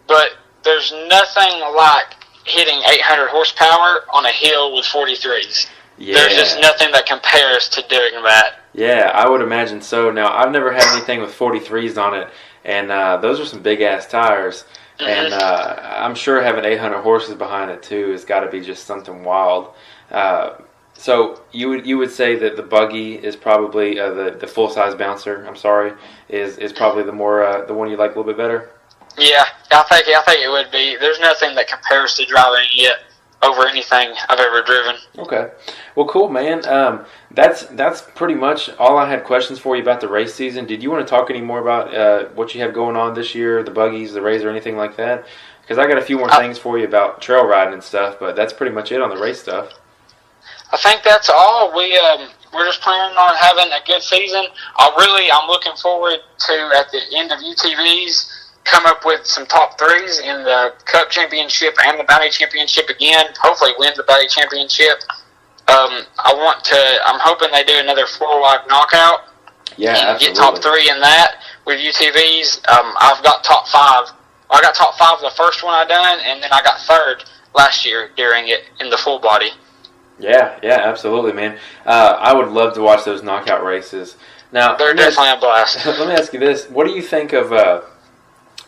but there's nothing like hitting 800 horsepower on a hill with 43s. Yeah. There's just nothing that compares to doing that. Yeah, I would imagine so. Now, I've never had anything with 43s on it, and those are some big-ass tires. And I'm sure having 800 horses behind it, too, has got to be just something wild. So you would say that the buggy is probably the full-size bouncer, is probably the one you like a little bit better? Yeah, I think it would be. There's nothing that compares to driving it over anything I've ever driven. Okay. Well, cool, man. That's pretty much all I had questions for you about the race season. Did you want to talk any more about what you have going on this year, the buggies, the RZR, anything like that? Because I got a few more things for you about trail riding and stuff, but that's pretty much it on the race stuff. I think that's all. We're just planning on having a good season. I'm looking forward to, at the end of UTVs, come up with some top 3s in the Cup Championship and the Bounty Championship again. Hopefully win the Bounty Championship. I'm hoping they do another 4-wide knockout. Yeah, and absolutely. Get top 3 in that with UTVs. I've got top 5. I got top 5 the first one I done, and then I got 3rd last year during it in the full body. Yeah, absolutely, man. I would love to watch those knockout races. Now, they're definitely a blast. Let me ask you this: what do you think of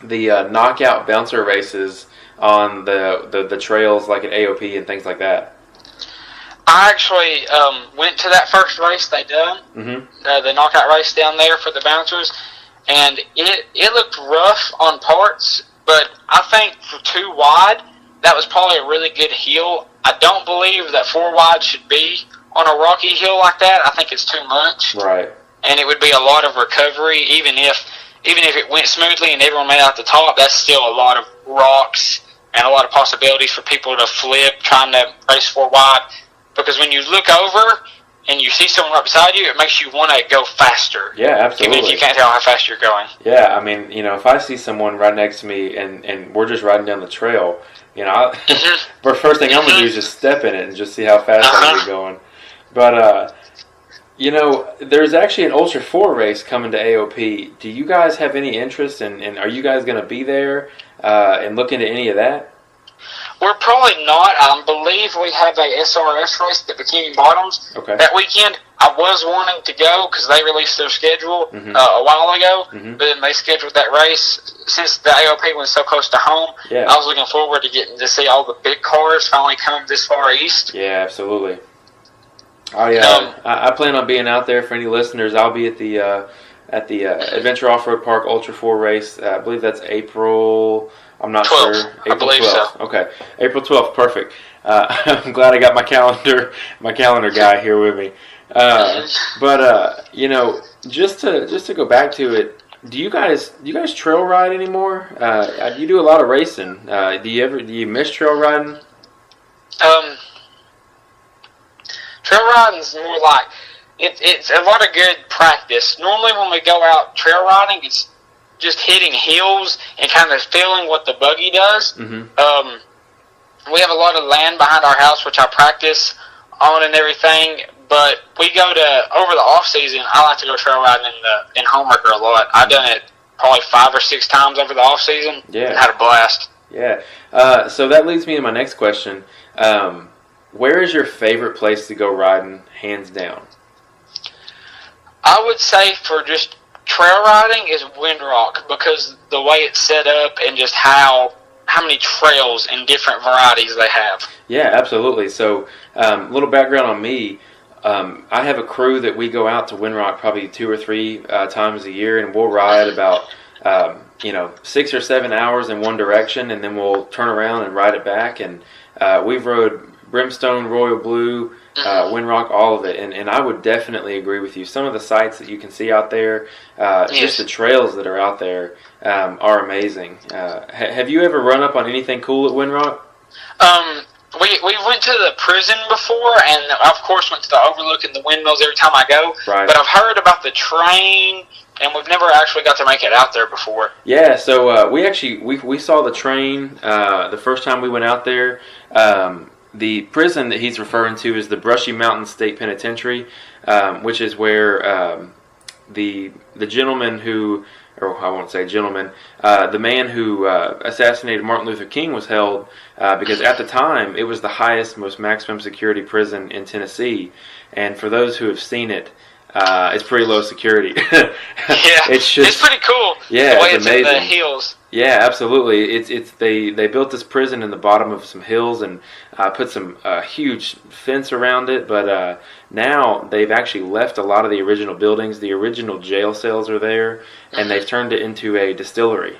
the knockout bouncer races on the trails, like at AOP and things like that? I actually went to that first race they done, the knockout race down there for the bouncers, and it looked rough on parts, but I think for 2 wide, that was probably a really good hill. I don't believe that 4 wide should be on a rocky hill like that. I think it's too much. Right. And it would be a lot of recovery, even if it went smoothly and everyone made it out the top. That's still a lot of rocks and a lot of possibilities for people to flip trying to race 4 wide. Because when you look over and you see someone right beside you, it makes you want to go faster. Yeah, absolutely. Even if you can't tell how fast you're going. Yeah, I mean, if I see someone right next to me and we're just riding down the trail, the first thing I'm going to do is just step in it and just see how fast I'm going to be going. But, there's actually an Ultra 4 race coming to AOP. Do you guys have any interest and are you guys going to be there and look into any of that? We're probably not. I believe we have a SRS race at Bikini Bottoms that weekend. I was wanting to go because they released their schedule a while ago, but then they scheduled that race. Since the AOP was so close to home, I was looking forward to getting to see all the big cars finally come this far east. Yeah, absolutely. I plan on being out there. For any listeners, I'll be at the Adventure Off-Road Park Ultra 4 race. I believe that's April... I'm not 12th, sure. April I believe 12th. So. Okay, April 12th. Perfect. I'm glad I got my calendar guy here with me. But just to go back to it, do you guys trail ride anymore? You do a lot of racing. Do you miss trail riding? Trail riding is more like it's a lot of good practice. Normally, when we go out trail riding, it's just hitting hills and kind of feeling what the buggy does. We have a lot of land behind our house, which I practice on and everything. But we go to over the off season. I like to go trail riding in Homewrecker a lot. I've done it probably 5 or 6 times over the off season. Yeah, and had a blast. Yeah. So that leads me to my next question. Where is your favorite place to go riding, hands down? I would say for just trail riding is Windrock because the way it's set up and just how many trails and different varieties they have. Yeah, absolutely. So a little background on me. I have a crew that we go out to Windrock probably 2 or 3 times a year, and we'll ride about 6 or 7 hours in one direction, and then we'll turn around and ride it back. And we've rode Brimstone, Royal Blue, Windrock, all of it, and I would definitely agree with you. Some of the sights that you can see out there, just the trails that are out there, are amazing. Have you ever run up on anything cool at Windrock? We went to the prison before, and of course went to the Overlook and the windmills every time I go. Right. But I've heard about the train, and we've never actually got to make it out there before. Yeah, so we saw the train the first time we went out there. The prison that he's referring to is the Brushy Mountain State Penitentiary, which is where the gentleman who, or I won't say gentleman, the man who assassinated Martin Luther King was held because at the time it was the highest, most maximum security prison in Tennessee. And for those who have seen it, it's pretty low security. It's pretty cool. Yeah, the way it's amazing. In the hills. Yeah, absolutely. They built this prison in the bottom of some hills and put some huge fence around it. But now they've actually left a lot of the original buildings. The original jail cells are there, and they've turned it into a distillery.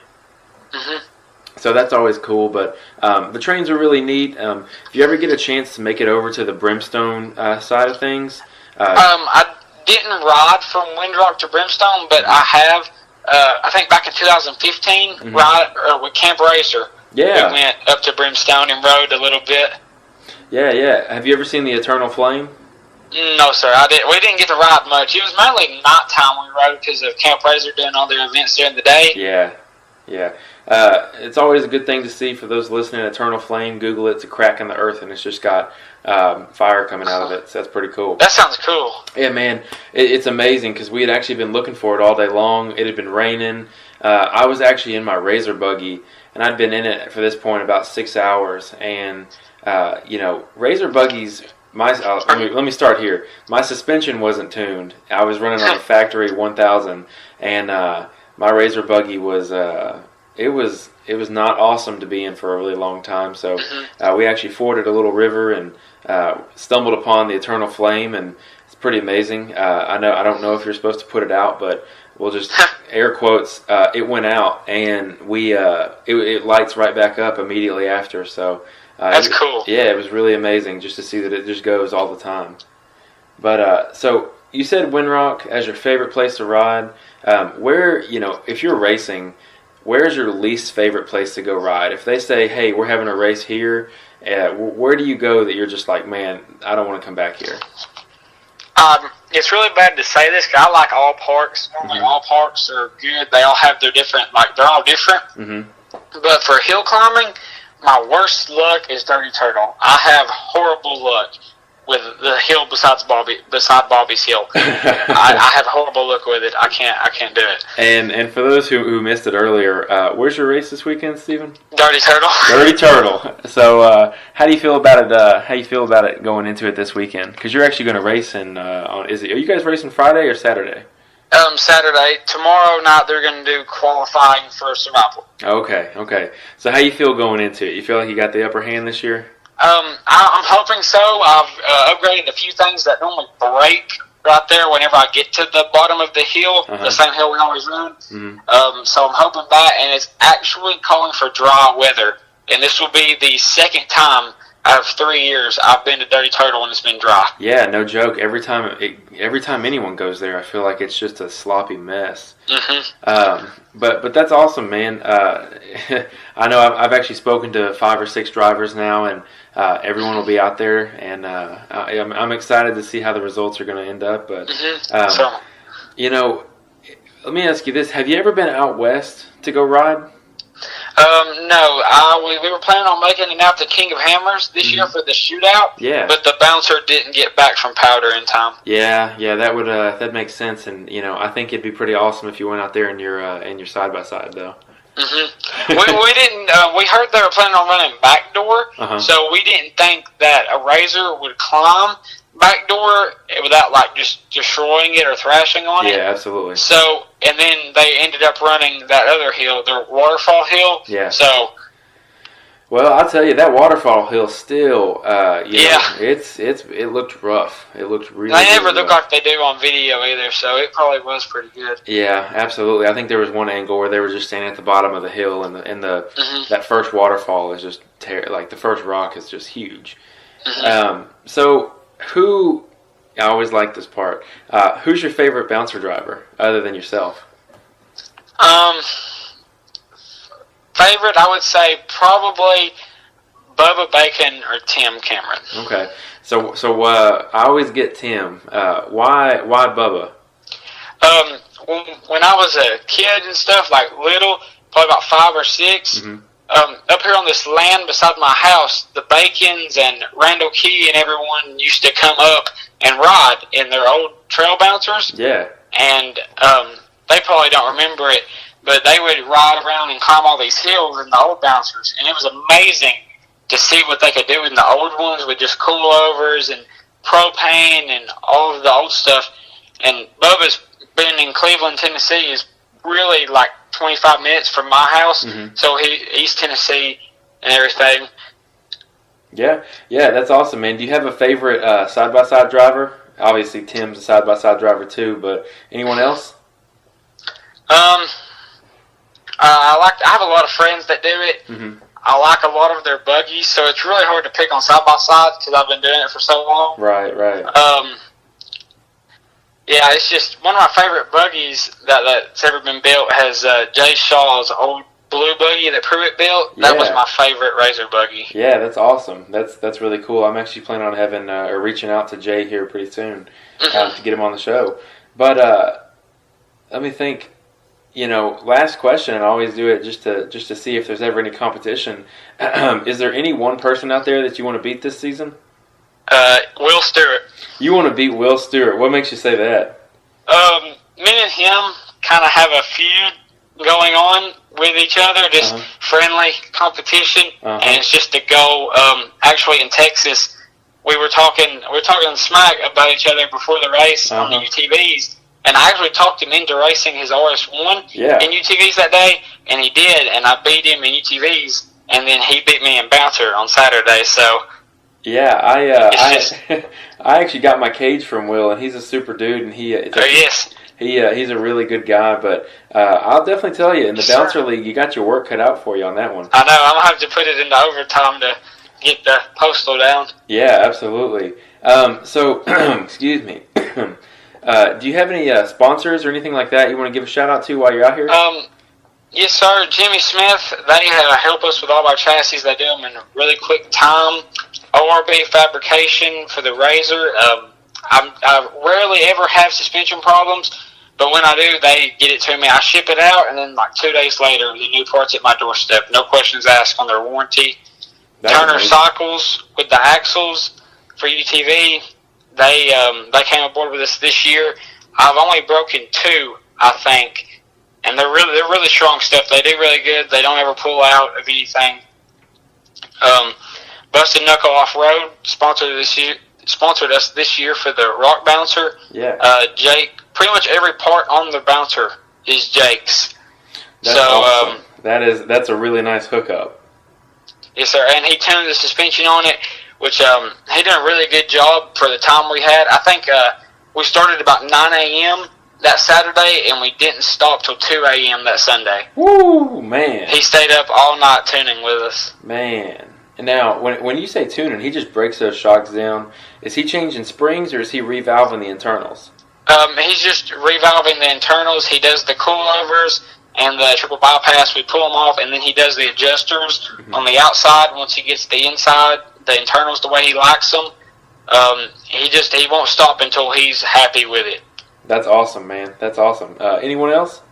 So that's always cool. But the trains are really neat. If you ever get a chance to make it over to the Brimstone side of things, I didn't ride from Windrock to Brimstone, but I have. I think back in 2015, with Camp Racer, we went up to Brimstone and rode a little bit. Yeah. Have you ever seen the Eternal Flame? No, sir. We didn't get to ride much. It was mainly nighttime we rode because of Camp Racer doing all their events during the day. Yeah. It's always a good thing to see for those listening. Eternal Flame, Google it. It's a crack in the earth, and it's just got fire coming out of it. So that's pretty cool. That sounds cool. Yeah, man. It's amazing because we had actually been looking for it all day long. It had been raining. I was actually in my RZR Buggy, and I'd been in it for this point about 6 hours. And, RZR Buggies... let me start here. My suspension wasn't tuned. I was running on a factory 1000, and my RZR Buggy was it was not awesome to be in for a really long time. So we actually forded a little river and stumbled upon the Eternal Flame, and it's pretty amazing. I don't know if you're supposed to put it out, but we'll just air quotes, it went out, and it lights right back up immediately after. So that's cool. Yeah, it was really amazing just to see that it just goes all the time. But so you said Windrock as your favorite place to ride. Where, if you're racing, where's your least favorite place to go ride? If they say, hey, we're having a race here, where do you go that you're just like, man, I don't want to come back here? It's really bad to say this because I like all parks. Normally, all parks are good. They all have their different, they're all different. Mm-hmm. But for hill climbing, my worst luck is Dirty Turtle. I have horrible luck with the hill beside Bobby's Hill. I have horrible luck with it. I can't do it. And for those who missed it earlier, where's your race this weekend, Stephen? Dirty Turtle. Dirty Turtle. So how do you feel about it? How do you feel about it going into it this weekend? Because you're actually going to race are you guys racing Friday or Saturday? Saturday. Tomorrow night they're going to do qualifying for survival. Okay. So how you feel going into it? You feel like you got the upper hand this year? I'm hoping so. I've upgraded a few things that normally break right there whenever I get to the bottom of the hill, the same hill we always run. Mm-hmm. So I'm hoping that, and it's actually calling for dry weather. And this will be the second time out of 3 years I've been to Dirty Turtle when it's been dry. Yeah, no joke. Every time anyone goes there, I feel like it's just a sloppy mess. Mm-hmm. But that's awesome, man. I know I've actually spoken to 5 or 6 drivers now, and everyone will be out there, and I'm excited to see how the results are going to end up. But let me ask you this: have you ever been out west to go ride? No, we were planning on making it out to King of Hammers this year for the shootout. Yeah. But the bouncer didn't get back from Powder in time. Yeah, that makes sense, and I think it'd be pretty awesome if you went out there in your side by side though. Mm-hmm. we didn't. We heard they were planning on running backdoor, so we didn't think that a RZR would climb backdoor without just destroying it or thrashing on it. Yeah, absolutely. So, and then they ended up running that other hill, the waterfall hill. Yeah. So, well, I'll tell you, that waterfall hill still, it looked rough. It looked really. They never really look like they do on video either, so it probably was pretty good. Yeah, absolutely. I think there was one angle where they were just standing at the bottom of the hill, and that first waterfall is just the first rock is just huge. Mm-hmm. So. I always like this part. Who's your favorite bouncer driver other than yourself? Favorite, I would say probably Bubba Bacon or Tim Cameron. Okay, so I always get Tim. Why Bubba? When I was a kid and stuff, little, probably about 5 or 6. Mm-hmm. Up here on this land beside my house, the Bacons and Randall Key and everyone used to come up and ride in their old trail bouncers. Yeah. And they probably don't remember it, but they would ride around and climb all these hills in the old bouncers. And it was amazing to see what they could do in the old ones with just coilovers and propane and all of the old stuff. And Bubba's been in Cleveland, Tennessee, is really 25 minutes from my house, so East Tennessee and everything. Yeah, that's awesome, man. Do you have a favorite side-by-side driver? Obviously, Tim's a side-by-side driver too, but anyone else? I have a lot of friends that do it. Mm-hmm. I like a lot of their buggies, so it's really hard to pick on side-by-sides because I've been doing it for so long. Right. Yeah, it's just one of my favorite buggies that's ever been built has Jay Shaw's old blue buggy that Pruitt built. That was my favorite RZR buggy. Yeah, that's awesome. That's really cool. I'm actually planning on having or reaching out to Jay here pretty soon to get him on the show. But let me think. Last question, and I always do it just to see if there's ever any competition. Is there any one person out there that you want to beat this season? Will Stewart. You want to beat Will Stewart. What makes you say that? Me and him kind of have a feud going on with each other, just friendly competition, and it's just to go. Actually, in Texas, we were talking smack about each other before the race on the UTVs, and I actually talked him into racing his RS1 in UTVs that day, and he did, and I beat him in UTVs, and then he beat me in Bouncer on Saturday, so. Yeah, I actually got my cage from Will, and he's a super dude, and He's a really good guy, but I'll definitely tell you, in the Yes, bouncer sir. league, you got your work cut out for you on that one. I know. I'm gonna have to put it into overtime to get the postal down. Yeah, absolutely. So, excuse me. Do you have any sponsors or anything like that you want to give a shout out to while you're out here? Yes, sir. Jimmy Smith. They help us with all our chassis. They do them in a really quick time. ORB fabrication for the RZR. I rarely ever have suspension problems, but when I do, they get it to me. I ship it out, and then like 2 days later, the new part's at my doorstep. No questions asked on their warranty. That's Turner amazing. Cycles with the axles for UTV. They came aboard with us this year. I've only broken 2, I think, and they're really strong stuff. They do really good. They don't ever pull out of anything. Busted Knuckle Off Road sponsored us this year for the rock bouncer. Yeah. Jake, pretty much every part on the bouncer is Jake's. That's awesome. That's a really nice hookup. Yes, sir. And he tuned the suspension on it, which he did a really good job for the time we had. I think we started about 9 a.m. that Saturday, and we didn't stop till 2 a.m. that Sunday. Woo, man. He stayed up all night tuning with us. Man. And now, when you say tuning, he just breaks those shocks down. Is he changing springs, or is he revalving the internals? He's just revalving the internals. He does the coilovers and the triple bypass. We pull them off, and then he does the adjusters on the outside. Once he gets the inside, the internals the way he likes them, he won't stop until he's happy with it. That's awesome, man. That's awesome. Anyone else?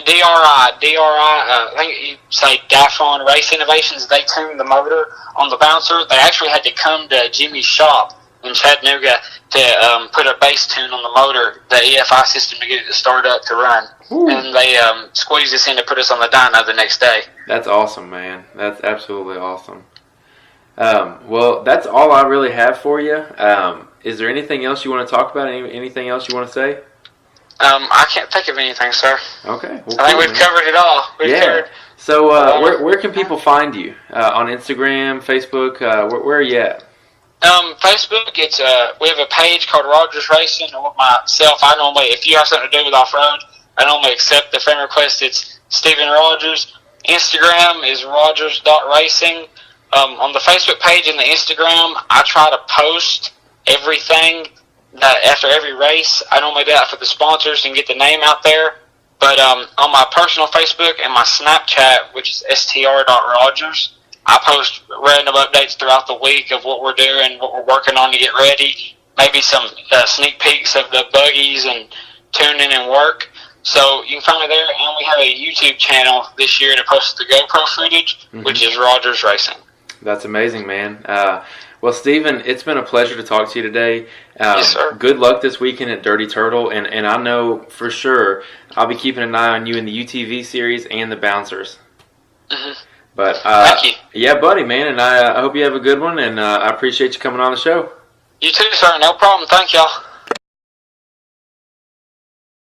DRI, I think you say Daffron Race Innovations. They tuned the motor on the bouncer. They actually had to come to Jimmy's shop in Chattanooga to put a base tune on the motor, the EFI system, to get it to start up to run. Ooh. And they squeezed us in to put us on the dyno the next day. That's awesome, man. That's absolutely awesome. Well, that's all I really have for you. Is there anything else you want to talk about? Anything else you want to say? I can't think of anything, sir. Okay. Well, I think we've covered it all. Covered. So, where can people find you? On Instagram, Facebook? Where are you at? Facebook. It's we have a page called Rogers Racing. And with myself, if you have something to do with off road, I normally accept the friend request. It's Stephen Rogers. Instagram is Rogers.racing. On the Facebook page and the Instagram, I try to post everything that after every race. I normally do that for the sponsors and get the name out there. But on my personal Facebook and my Snapchat, which is str.rogers, I post random updates throughout the week of what we're doing, what we're working on to get ready, maybe some sneak peeks of the buggies and tuning and work. So you can find me there, and we have a YouTube channel this year to post the GoPro footage, which is Rogers Racing. That's amazing, man. Well, Stephen, it's been a pleasure to talk to you today. Yes, sir. Good luck this weekend at Dirty Turtle, and I know for sure I'll be keeping an eye on you in the UTV series and the bouncers. But thank you. Yeah, buddy, man, and I hope you have a good one, and I appreciate you coming on the show. You too, sir. No problem. Thank y'all.